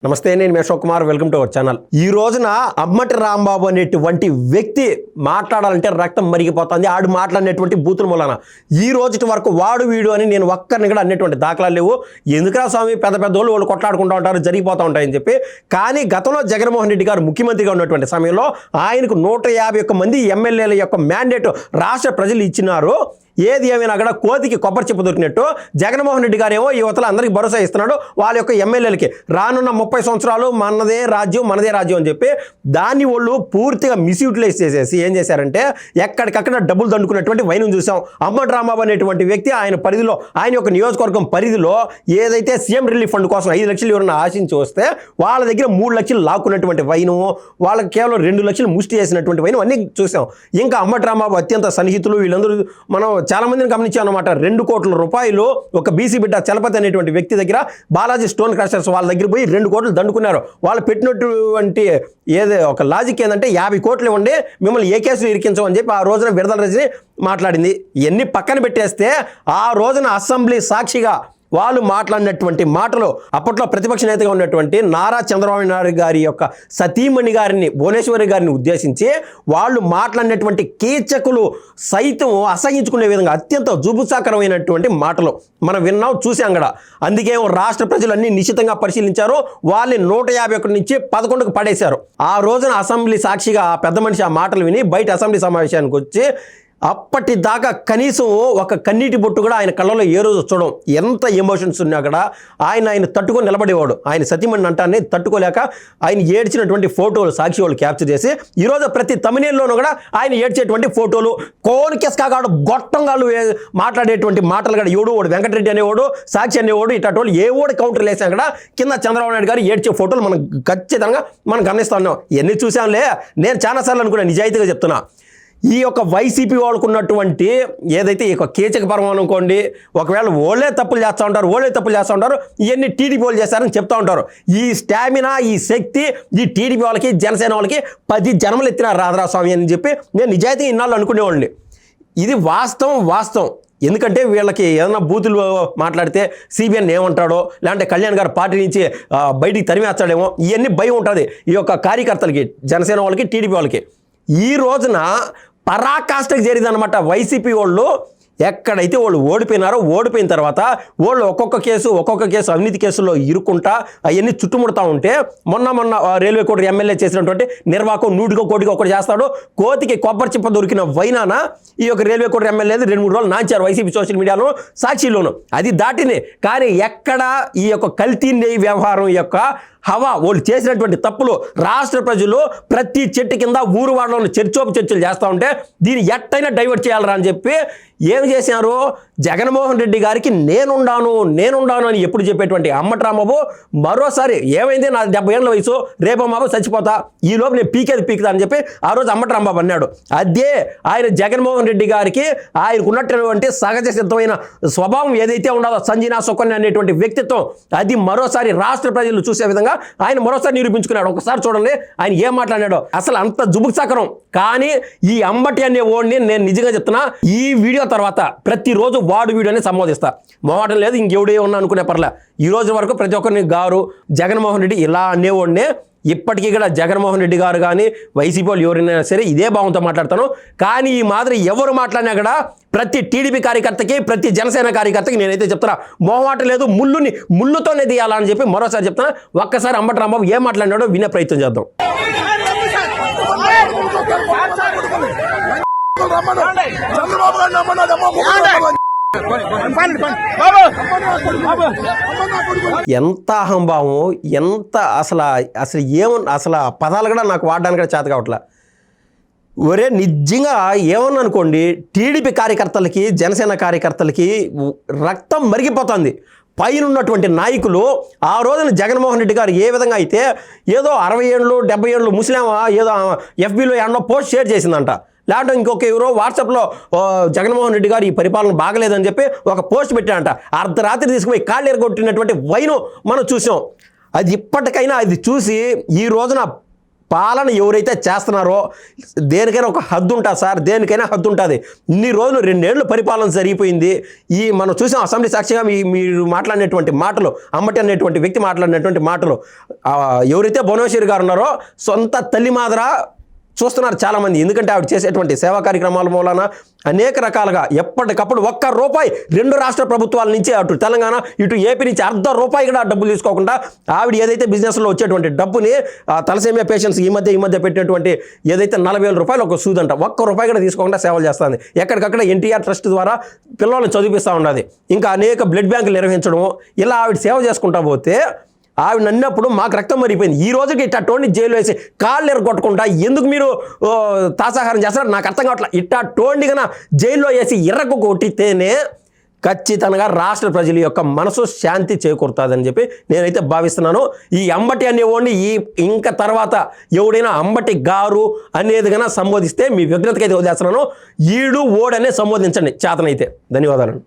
నమస్తే, నేను మీ Ashok Kumar. Welcome to our channel. ఈ రోజున అమ్మటి రాంబాబు అనేటువంటి వ్యక్తి మాట్లాడాలంటే రక్తం మరిగిపోతుంది. ఆడు మాట్లాడినటువంటి బూతుల మూలన ఈ రోజుటి వరకు వాడు వీడు అని నేను ఒక్కరిని కూడా అన్నటువంటి దాఖలాలు లేవు. ఎందుకురా స్వామి, పెద్ద పెద్ద వాళ్ళు కొట్లాడుకుంటూ ఉంటారు, జరిగిపోతూ ఉంటాయని చెప్పి. కానీ గతంలో జగన్మోహన్ రెడ్డి గారు ముఖ్యమంత్రిగా ఉన్నటువంటి సమయంలో ఆయనకు 151 మంది ఎమ్మెల్యేల యొక్క మ్యాండేట్ రాష్ట్ర ప్రజలు ఇచ్చినారు. ఏది ఏమైనా కూడా కోతికి కొబ్బరి చెప్పు దొరికినట్టు జగన్మోహన్ రెడ్డి గారు ఏమో యువతలు అందరికీ భరోసా ఇస్తున్నాడు. వాళ్ళ యొక్క ఎమ్మెల్యేలకి రానున్న 30 సంవత్సరాలు మనదే రాజ్యం అని చెప్పి దాన్ని వాళ్ళు పూర్తిగా మిస్యూటిలైజ్ చేసేసి ఏం చేశారంటే ఎక్కడికక్కడ డబ్బులు దండుకున్నటువంటి వైనం చూసాం. అమ్మటి రాంబాబు అనేటువంటి వ్యక్తి ఆయన పరిధిలో, ఆయన యొక్క నియోజకవర్గం పరిధిలో ఏదైతే సీఎం రిలీఫ్ ఫండ్ కోసం 5 లక్షలు ఎవరైనా ఆశించి వస్తే వాళ్ళ దగ్గర 3 లక్షలు లాక్కున్నటువంటి వైను, వాళ్ళకి కేవలం 2 లక్షలు ముష్టి చేసినటువంటి వైను అన్నీ చూసాం. ఇంకా అమ్మటి రాంబాబు అత్యంత సన్నిహితులు వీళ్ళందరూ మనం చాలా మందిని గమనించాం అన్నమాట. 2 కోట్ల రూపాయలు ఒక బీసీ బిడ్డ చలపతి అనేటువంటి వ్యక్తి దగ్గర బాలాజీ స్టోన్ క్రషర్స్ వాళ్ళ దగ్గర పోయి 2 కోట్లు దండుకున్నారు. వాళ్ళు పెట్టినటువంటి ఏదో ఒక లాజిక్ ఏంటంటే 50 కోట్లు ఇవ్వండి, మిమ్మల్ని ఏ కేసులు ఇరికించమని చెప్పి ఆ రోజున విడుదల రజని మాట్లాడింది. ఇవన్నీ పక్కన పెట్టేస్తే ఆ రోజున అసెంబ్లీ సాక్షిగా వాళ్ళు మాట్లాడినటువంటి మాటలు అప్పట్లో ప్రతిపక్ష నేతగా ఉన్నటువంటి నారా చంద్రబాబు నాయుడు గారి యొక్క సతీమణి గారిని, భువనేశ్వరి గారిని ఉద్దేశించి వాళ్ళు మాట్లాడినటువంటి కీచకులు సైతం అసహించుకునే విధంగా అత్యంత జుబుత్సాకరమైనటువంటి మాటలు మనం విన్నాం, చూసాం కూడా. అందుకే రాష్ట్ర ప్రజలన్నీ నిశ్చితంగా పరిశీలించారు. వాళ్ళని 151 నుంచి 11కు పడేశారు. ఆ రోజున అసెంబ్లీ సాక్షిగా ఆ పెద్ద మనిషి ఆ మాటలు విని బయట అసెంబ్లీ సమావేశానికి వచ్చి అప్పటిదాకా కనీసం ఒక కన్నీటి బొట్టు కూడా ఆయన కళ్ళలో ఏ రోజు చూడడం, ఎంత ఎమోషన్స్ ఉన్నా కూడా ఆయన తట్టుకొని నిలబడేవాడు. ఆయన సతీమణి అంటాన్ని తట్టుకోలేక ఆయన ఏడ్చినటువంటి ఫోటోలు సాక్షి వాళ్ళు క్యాప్చర్ చేసి ఈరోజు ప్రతి తమిళలోనూ కూడా ఆయన ఏడ్చేటువంటి ఫోటోలు, కోనికెస్కాగాడు గొట్టంగాళ్ళు మాట్లాడేటువంటి మాటలు కూడా ఎవడు వాడు వెంకటరెడ్డి అనేవాడు, సాక్షి అనేవాడు, ఇటువంటి ఏ ఓడి కౌంటర్లు వేసాం కూడా కింద చంద్రబాబు నాయుడు గారు ఏడ్చే ఫోటోలు మనం ఖచ్చితంగా మనం గమనిస్తా ఉన్నాం. ఎన్ని చూసాంలే. నేను చాలాసార్లు అనుకున్నా, నిజాయితీగా చెప్తున్నా, ఈ యొక్క వైసీపీ వాళ్ళకున్నటువంటి ఏదైతే ఈ యొక్క కీచక పర్వం అనుకోండి, ఒకవేళ ఓళ్ళే తప్పులు చేస్తూ ఉంటారు, ఇవన్నీ టీడీపీ వాళ్ళు చేస్తారని చెప్తూ ఉంటారు. ఈ స్టామినా, ఈ శక్తి ఈ టీడీపీ వాళ్ళకి, జనసేన వాళ్ళకి 10 జన్మలు ఎత్తినారు రాధరా స్వామి అని చెప్పి నేను నిజాయితీగా ఇన్నాళ్ళు అనుకునేవాడిని. ఇది వాస్తవం. ఎందుకంటే వీళ్ళకి ఏదైనా బూతులు మాట్లాడితే సిబిఎన్ ఏమంటాడో, లేదంటే కళ్యాణ్ గారు పార్టీ నుంచి బయటికి తరిమేస్తాడేమో, ఇవన్నీ భయం ఉంటుంది ఈ యొక్క కార్యకర్తలకి, జనసేన వాళ్ళకి, టీడీపీ వాళ్ళకి. ఈ రోజున పరాకాష్ఠకు చేరిందనమాట వైసీపీ వాళ్ళు. ఎక్కడైతే వాళ్ళు ఓడిపోయిన తర్వాత వాళ్ళు ఒక్కొక్క కేసు అవినీతి కేసుల్లో ఇరుక్కుంటా అవన్నీ చుట్టుముడతా ఉంటే మొన్న రైల్వే కోర్టు ఎమ్మెల్యే చేసినటువంటి నిర్వాహకం 100 కోటికి ఒకటి చేస్తాడు. కోతికి కొబ్బరి చిప్ప దొరికిన వైనాన ఈ యొక్క రైల్వే కోర్టు ఎమ్మెల్యే 2-3 రోజులు నాంచారు వైసీపీ సోషల్ మీడియాలో, సాక్షిలోను. అది దాటినే. కానీ ఎక్కడ ఈ యొక్క కల్తీ నెయ్యి వ్యవహారం యొక్క హవా, వాళ్ళు చేసినటువంటి తప్పులు రాష్ట్ర ప్రజలు ప్రతి చెట్టు కింద ఊరు వాడలో చర్చలు చేస్తూ ఉంటే దీన్ని ఎట్టయినా డైవర్ట్ చేయాలరా అని చెప్పి ఏం చేశారు, జగన్మోహన్ రెడ్డి గారికి నేనుండాను అని ఎప్పుడు చెప్పేటువంటి అమ్మటి రాంబాబు మరోసారి ఏమైంది, నా 70 ఏళ్ళ వయసు, రేపో మాబో చచ్చిపోతా, ఈ లోపు నేను పీకుతా అని చెప్పి ఆ రోజు అమ్మటి రాంబాబు అన్నాడు. అదే ఆయన జగన్మోహన్ రెడ్డి గారికి ఆయనకున్నటువంటి సహజ సిద్ధమైన స్వభావం ఏదైతే ఉండదో, సంజీనా సుకన్య అనేటువంటి వ్యక్తిత్వం, అది మరోసారి రాష్ట్ర ప్రజలు చూసే విధంగా ఆయన మరోసారి నిరూపించుకున్నాడు. ఒకసారి చూడండి ఆయన ఏం మాట్లాడాడో. అసలు అంత జుబుత్సాకరం. కానీ ఈ అంబటి అనే ఓడిని నేను నిజంగా చెప్తున్నా, ఈ వీడియో తర్వాత ప్రతిరోజు వాడు వీడియోని సంబోధిస్తా. మొహమాటం లేదు, ఇంకెవడే ఉన్నా అనుకునే పర్లే. ఈ రోజు వరకు ప్రతి ఒక్కరిని గారు జగన్మోహన్ రెడ్డి ఇలా అనేవాడినే. ఇప్పటికీ కూడా జగన్మోహన్ రెడ్డి గారు కానీ వైసీపీ వాళ్ళు ఎవరైనా సరే ఇదే భావంతో మాట్లాడతాను. కానీ ఈ మాదిరి ఎవరు మాట్లాడినా కూడా ప్రతి టీడీపీ కార్యకర్తకి, ప్రతి జనసేన కార్యకర్తకి నేనైతే చెప్తున్నా, మొహమాట లేదు, ముళ్ళుతోనే తీయాలని చెప్పి మరోసారి చెప్తున్నా. ఒక్కసారి అమ్మటి రాంబాబు ఏం మాట్లాడినాడో వినే ప్రయత్నం చేద్దాం. ఎంత అహంభావం, ఎంత అసలు పదాలు కూడా నాకు వాడడానికి కూడా చేత కావట్లా. ఒరే నిజంగా ఏమన్నా అనుకోండి, టీడీపీ కార్యకర్తలకి, జనసేన కార్యకర్తలకి రక్తం మరిగిపోతుంది. పైన ఉన్నటువంటి నాయకులు ఆ రోజున జగన్మోహన్ రెడ్డి గారు ఏ విధంగా అయితే ఏదో 60 ఏళ్ళు 70 ఏళ్ళు ముస్లిం ఏదో ఎఫ్బీలో ఏమన్నా పోస్ట్ షేర్ చేసిందంట, లేదంటే ఇంకొక ఎవరో వాట్సాప్లో జగన్మోహన్ రెడ్డి గారు ఈ పరిపాలన బాగలేదని చెప్పి ఒక పోస్ట్ పెట్టాడంట. అర్ధరాత్రి తీసుకుపోయి కాళ్ళు ఎరగొట్టినటువంటి వైను మనం చూసాం. అది ఇప్పటికైనా అది చూసి ఈ రోజున పాలన ఎవరైతే చేస్తున్నారో దేనికైనా ఒక హద్దు ఉంటుంది సార్, దేనికైనా హద్దు ఉంటుంది. ఇన్ని రోజులు 2 ఏళ్ళు పరిపాలన జరిగిపోయింది. మనం చూసాం అసెంబ్లీ సాక్షిగా మీరు మాట్లాడినటువంటి మాటలు, అంబటి అనేటువంటి వ్యక్తి మాట్లాడినటువంటి మాటలు, ఎవరైతే భువనేశ్వరి గారు ఉన్నారో సొంత తల్లి మాదిర చూస్తున్నారు చాలామంది. ఎందుకంటే ఆవిడ చేసేటువంటి సేవా కార్యక్రమాల మూలన అనేక రకాలుగా ఎప్పటికప్పుడు ₹1 2 రాష్ట్ర ప్రభుత్వాల నుంచి, అటు తెలంగాణ ఇటు ఏపీ నుంచి ₹0.5 కూడా డబ్బులు తీసుకోకుండా ఆవిడ ఏదైతే బిజినెస్లో వచ్చేటువంటి డబ్బుని తలసేమియా పేషెంట్స్ ఈ మధ్య పెట్టినటువంటి ఏదైతే ₹40,000 ఒక సూదంట, ₹1 కూడా తీసుకోకుండా సేవలు చేస్తుంది. ఎక్కడికక్కడ ఎన్టీఆర్ ట్రస్ట్ ద్వారా పిల్లల్ని చదివిస్తూ ఉన్నది. ఇంకా అనేక బ్లడ్ బ్యాంకులు నిర్వహించడం, ఇలా ఆవిడ సేవ చేసుకుంటా పోతే ఆవిడ నన్నప్పుడు మాకు రక్తం మరిగిపోయింది. ఈ రోజుకి ఇట్టా టోన్ని జైలు వేసి కాళ్ళు ఎరగొట్టుకుంటా ఎందుకు మీరు తాసాహారం చేస్తారు నాకు అర్థం కావట్లేదు. ఇట్టా టోన్ని కన్నా జైల్లో వేసి ఎర్రకు కొట్టితేనే ఖచ్చితంగా రాష్ట్ర ప్రజల యొక్క మనసు శాంతి చేకూరుతుందని చెప్పి నేనైతే భావిస్తున్నాను. ఈ అంబటి అనేవాడిని ఇంకా తర్వాత ఎవడైనా అంబటి గారు అనేది కన్నా సంబోధిస్తే మీ విఘ్నతకైతే వదిలేస్తున్నాను. ఈడు ఓడనే సంబోధించండి చేతనైతే. ధన్యవాదాలు.